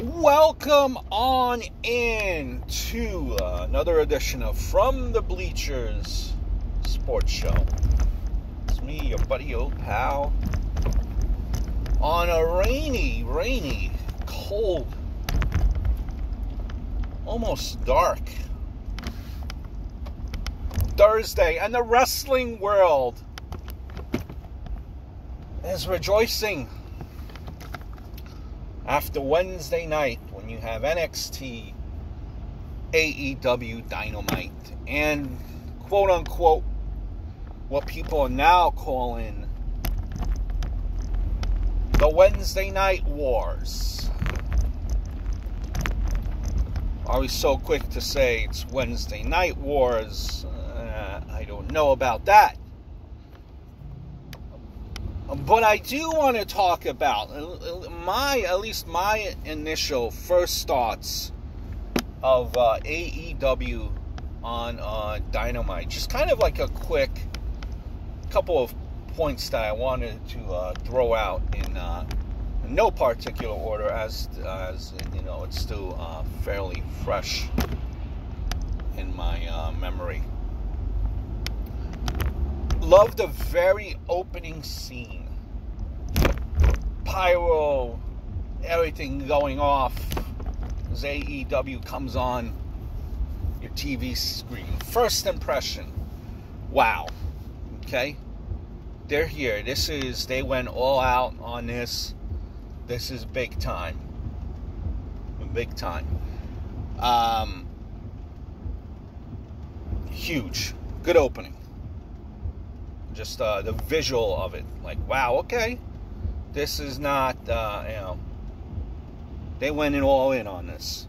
Welcome on in to another edition of From the Bleachers Sports Show. It's me, your buddy, old pal, on a rainy, cold, almost dark Thursday, and the wrestling world is rejoicing after Wednesday night when you have NXT, AEW Dynamite, and quote-unquote what people are now calling the Wednesday Night Wars. Are we so quick to say it's Wednesday Night Wars? I don't know about that. But I do want to talk about at least my initial first thoughts of AEW on Dynamite. Just kind of like a quick couple of points that I wanted to throw out in no particular order, as you know, it's still fairly fresh in my memory. Love the very opening scene. Pyro, everything going off as AEW comes on your TV screen. First impression, wow. Okay, they're here. They went all out on this. This is big time. Big time. Huge. Good opening. Just the visual of it, like, wow, okay, this is not, they went all in on this.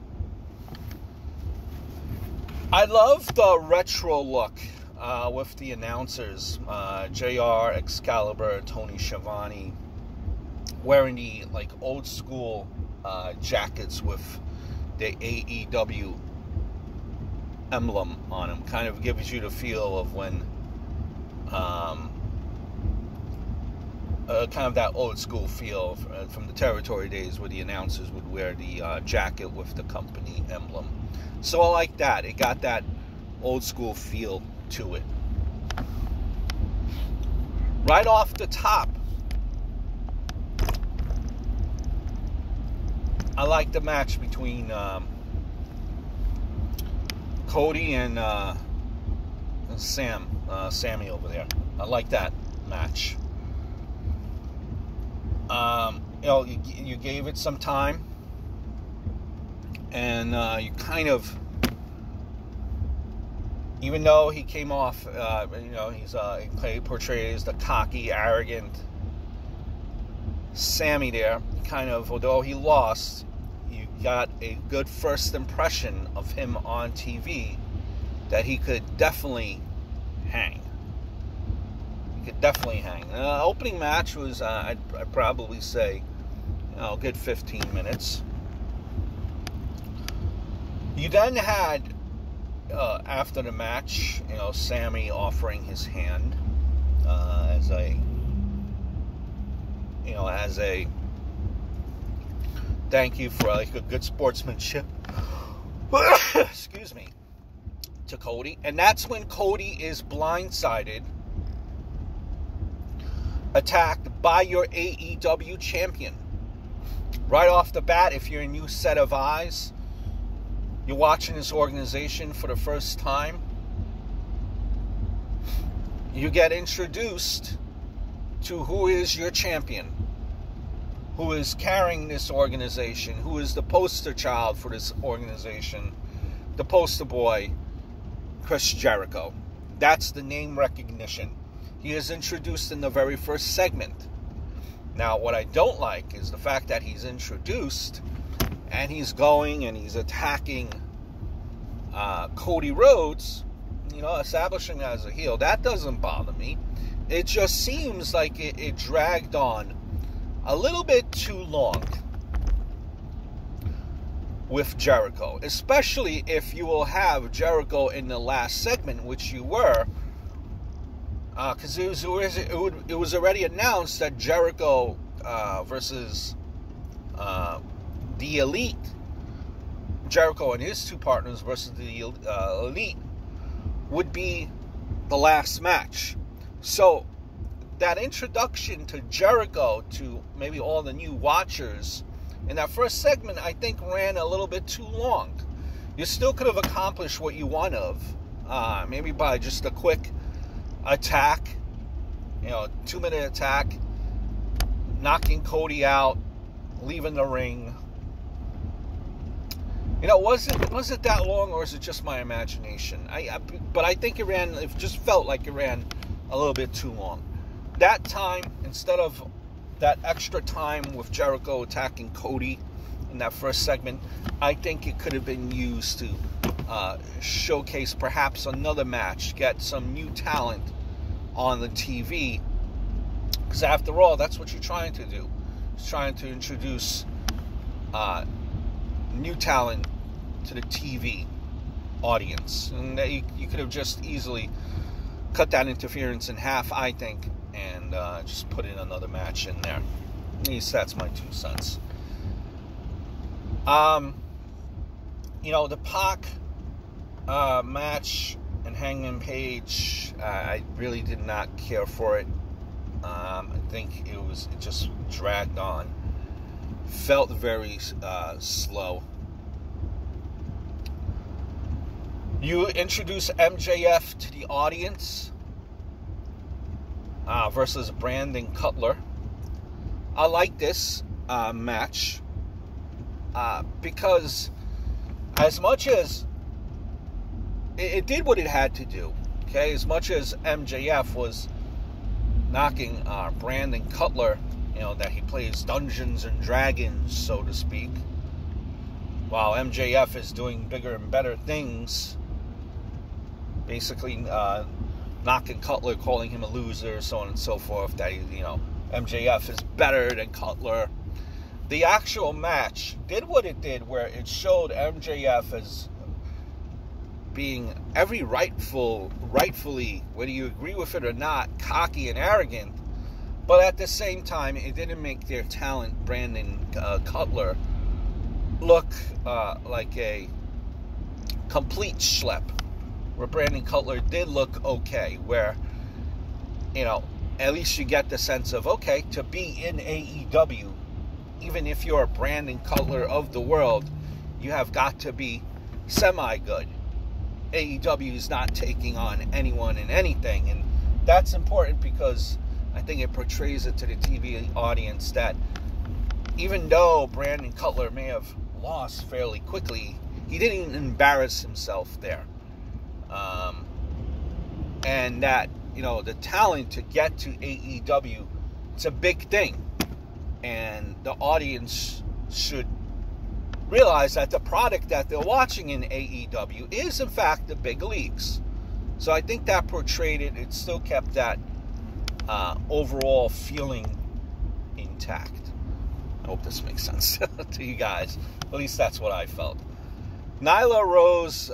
I love the retro look with the announcers, JR, Excalibur, Tony Schiavone, wearing the like old school jackets with the AEW emblem on them. Kind of gives you the feel of when kind of that old school feel from the territory days where the announcers would wear the jacket with the company emblem. So I like that. It got that old school feel to it. Right off the top, I like the match between Cody and Sammy over there. I like that match. You gave it some time, and you kind of, even though he came off, he portrays the cocky, arrogant Sammy there. Kind of, although he lost, you got a good first impression of him on TV that he could definitely hang. Opening match was, I'd probably say, a good 15 minutes. You then had, after the match, Sammy offering his hand as a thank you for like a good sportsmanship. Excuse me. To Cody, and that's when Cody is blindsided, attacked by your AEW champion. Right off the bat, if you're a new set of eyes, you're watching this organization for the first time, you get introduced to who is your champion, who is carrying this organization, who is the poster child for this organization, the poster boy, Chris Jericho. That's the name recognition. He is introduced in the very first segment. Now, what I don't like is the fact that he's introduced and he's going and he's attacking Cody Rhodes, establishing him as a heel. That doesn't bother me. It just seems like it dragged on a little bit too long with Jericho, especially if you will have Jericho in the last segment, which you were, because it was already announced that Jericho versus the Elite, Jericho and his two partners versus the Elite, would be the last match. So that introduction to Jericho to maybe all the new watchers in that first segment, I think, ran a little bit too long. You still could have accomplished what you want of, maybe by just a quick attack, 2-minute attack, knocking Cody out, leaving the ring. Was it that long, or is it just my imagination? But I think it just felt like it ran a little bit too long. That time, instead of that extra time with Jericho attacking Cody in that first segment, I think it could have been used to showcase perhaps another match, get some new talent on the TV. Because after all, that's what you're trying to do. It's trying to introduce new talent to the TV audience. And you could have just easily cut that interference in half, I think, and just put in another match in there. At least that's my 2 cents. The Pac match and Hangman Page, I really did not care for it. I think it just dragged on. Felt very slow. You introduce MJF to the audience versus Brandon Cutler. I like this match because as much as it did what it had to do, okay, as much as MJF was knocking Brandon Cutler, that he plays Dungeons and Dragons, so to speak, while MJF is doing bigger and better things, basically knocking Cutler, calling him a loser, so on and so forth, that MJF is better than Cutler. The actual match did what it did, where it showed MJF as being rightfully, whether you agree with it or not, cocky and arrogant. But at the same time, it didn't make their talent, Brandon Cutler, look like a complete schlep. Where Brandon Cutler did look okay, where, at least you get the sense of, okay, to be in AEW, even if you're a Brandon Cutler of the world, you have got to be semi-good. AEW is not taking on anyone and anything, and that's important because I think it portrays it to the TV audience that even though Brandon Cutler may have lost fairly quickly, he didn't embarrass himself there. And that, the talent to get to AEW, it's a big thing. And the audience should realize that the product that they're watching in AEW is, in fact, the big leagues. So I think that portrayed it. It still kept that overall feeling intact. I hope this makes sense to you guys. At least that's what I felt. Nyla Rose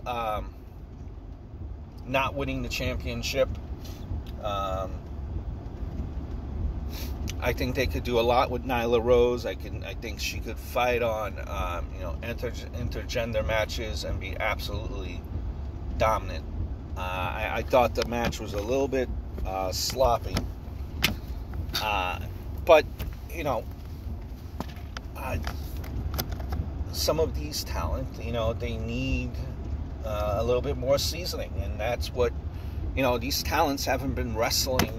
not winning the championship. I think they could do a lot with Nyla Rose. I think she could fight on intergender matches and be absolutely dominant. I thought the match was a little bit sloppy. But some of these talent, they need a little bit more seasoning, and that's what, these talents haven't been wrestling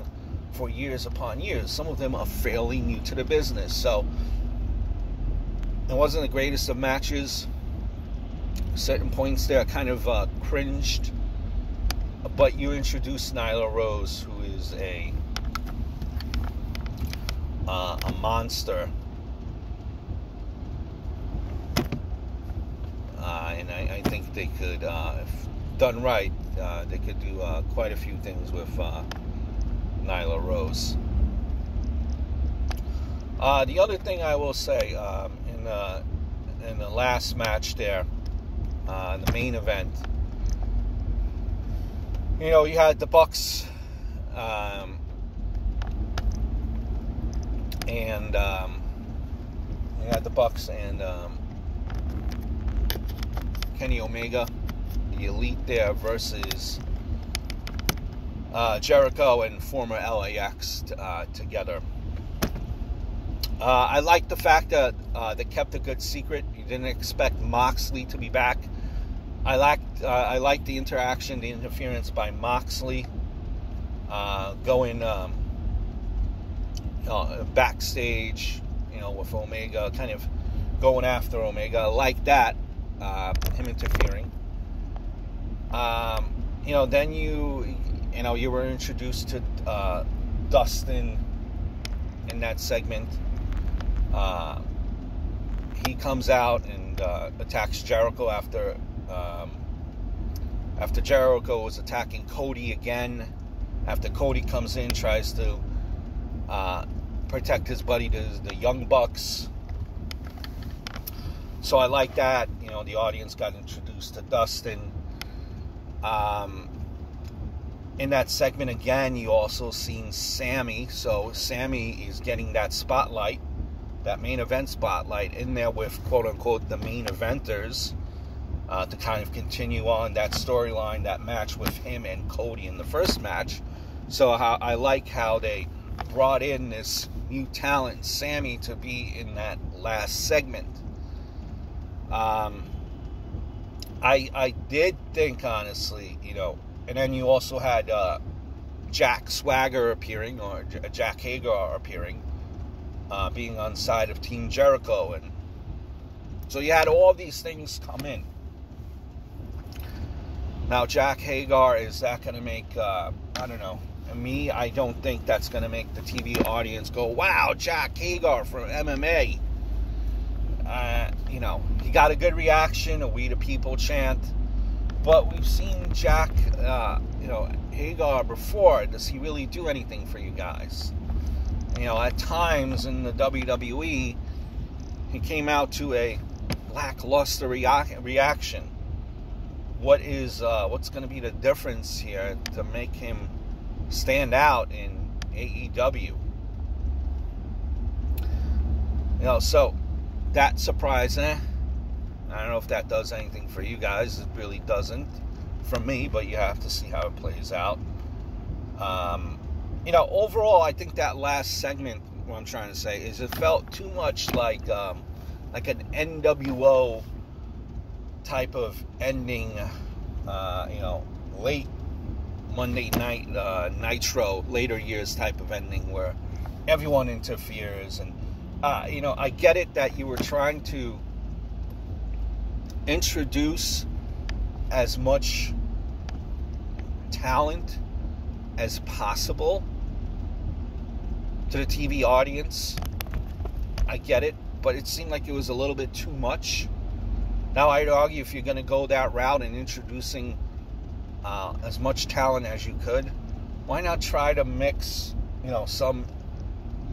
for years upon years. Some of them are fairly new to the business, so it wasn't the greatest of matches. Certain points there I kind of cringed, but you introduced Nyla Rose, who is a monster, and I think they could, if done right, they could do quite a few things with Nyla Rose. The other thing I will say, in the last match there, the main event, you had the Bucks and Kenny Omega, the Elite there, versus Jericho and former LAX together. I like the fact that they kept a good secret. You didn't expect Moxley to be back. I liked the interaction, the interference by Moxley, going backstage, with Omega, kind of going after Omega. I like that, him interfering. Then you were introduced to Dustin in that segment. He comes out and attacks Jericho after Jericho was attacking Cody again. After Cody comes in, tries to protect his buddy, the Young Bucks. So I like that. The audience got introduced to Dustin. In that segment again, you also seen Sammy. So Sammy is getting that spotlight, that main event spotlight, in there with quote-unquote the main eventers, to kind of continue on that storyline, that match with him and Cody in the first match. So I like how they brought in this new talent, Sammy, to be in that last segment. I did think, honestly, and then you also had Jack Swagger appearing, or Jack Hagar appearing, being on side of Team Jericho, and so you had all these things come in. Now, Jack Hagar, is that going to make, I don't know, me, I don't think that's going to make the TV audience go, wow, Jack Hagar from MMA. He got a good reaction, a We the People chant, but we've seen Jack, Hagar before. Does he really do anything for you guys? At times in the WWE, he came out to a lackluster reaction. What's going to be the difference here to make him stand out in AEW? So that surprised me. I don't know if that does anything for you guys. It really doesn't for me, but you have to see how it plays out. Overall, I think that last segment, what I'm trying to say, is it felt too much like an NWO type of ending, late Monday night Nitro, later years type of ending where everyone interferes. And I get it that you were trying to introduce as much talent as possible to the TV audience. I get it, but it seemed like it was a little bit too much. Now, I'd argue if you're going to go that route and introducing as much talent as you could, why not try to mix, some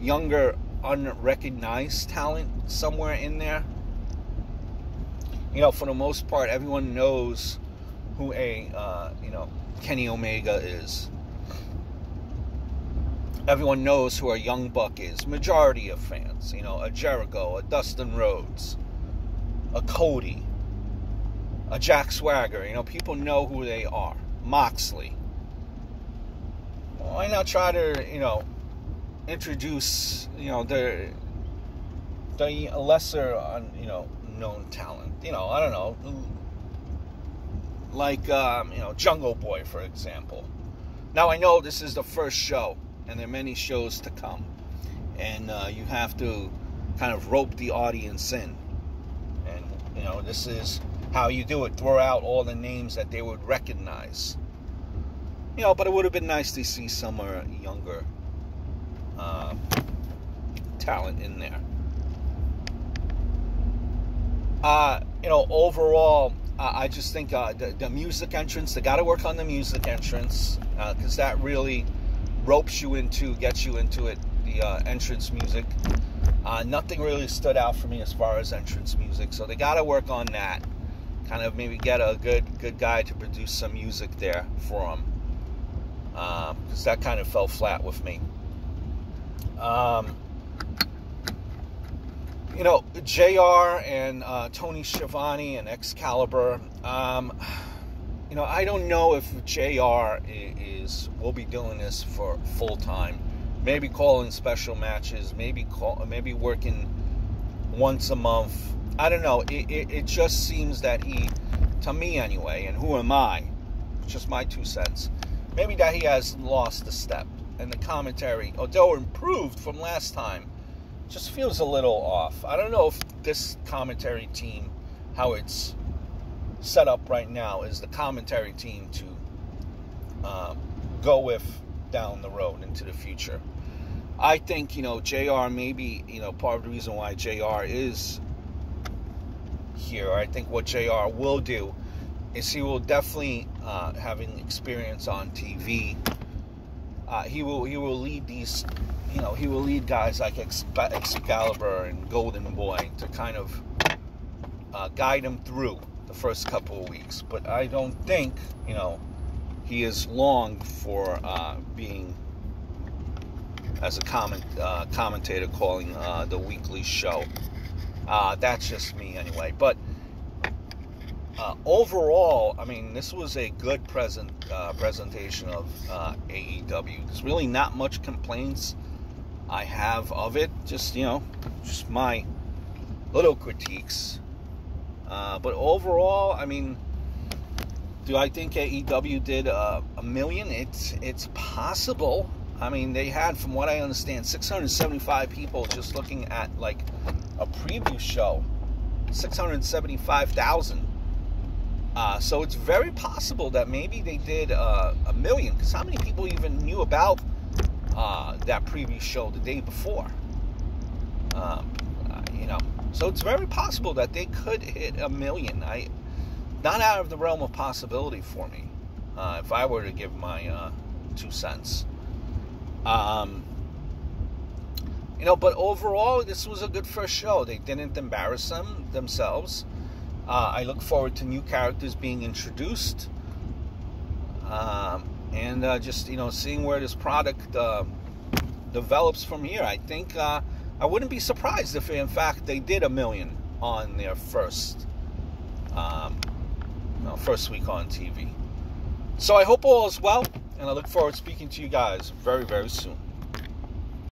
younger, unrecognized talent somewhere in there? For the most part, everyone knows who Kenny Omega is. Everyone knows who a Young Buck is. Majority of fans, a Jericho, a Dustin Rhodes, a Cody, a Jack Swagger. People know who they are. Moxley. Why not try to, introduce, the lesser, known talent? I don't know, like, Jungle Boy, for example. Now, I know this is the first show, and there are many shows to come, and you have to kind of rope the audience in, and, this is how you do it. Throw out all the names that they would recognize. But it would have been nice to see some younger talent in there. Overall, I just think the music entrance, they got to work on the music entrance, because that really gets you into it, the entrance music. Nothing really stood out for me as far as entrance music, so they got to work on that. Kind of maybe get a good guy to produce some music there for them, because that kind of fell flat with me. You know, JR and Tony Schiavone and Excalibur, you know, I don't know if JR will be doing this for full time. Maybe calling special matches, maybe working once a month. I don't know. It just seems that he, to me anyway, and who am I? Just my 2 cents. Maybe that he has lost a step, and the commentary, although improved from last time, just feels a little off. I don't know if this commentary team, how it's set up right now, is the commentary team to go with down the road into the future. I think, you know, JR maybe, you know, part of the reason why JR is here, I think what JR will do is he will definitely, having experience on TV, he will lead these, you know, he will lead guys like Excalibur and Golden Boy to kind of guide him through the first couple of weeks. But I don't think, you know, he is long for being as a commentator calling the weekly show. That's just me anyway. But overall, I mean, this was a good presentation of AEW. There's really not much complaints I have of it. Just, you know, just my little critiques. But overall, I mean, do I think AEW did a million? It's possible. I mean, they had, from what I understand, 675 people just looking at, like, a preview show. 675,000. So it's very possible that maybe they did a million. Because how many people even knew about that preview show the day before? You know, so it's very possible that they could hit a million. Not out of the realm of possibility for me, if I were to give my 2 cents. You know, but overall, this was a good first show. They didn't embarrass themselves. I look forward to new characters being introduced, and just, you know, seeing where this product develops from here. I think I wouldn't be surprised if, in fact, they did a million on their first week on TV. So I hope all is well, and I look forward to speaking to you guys very, very soon.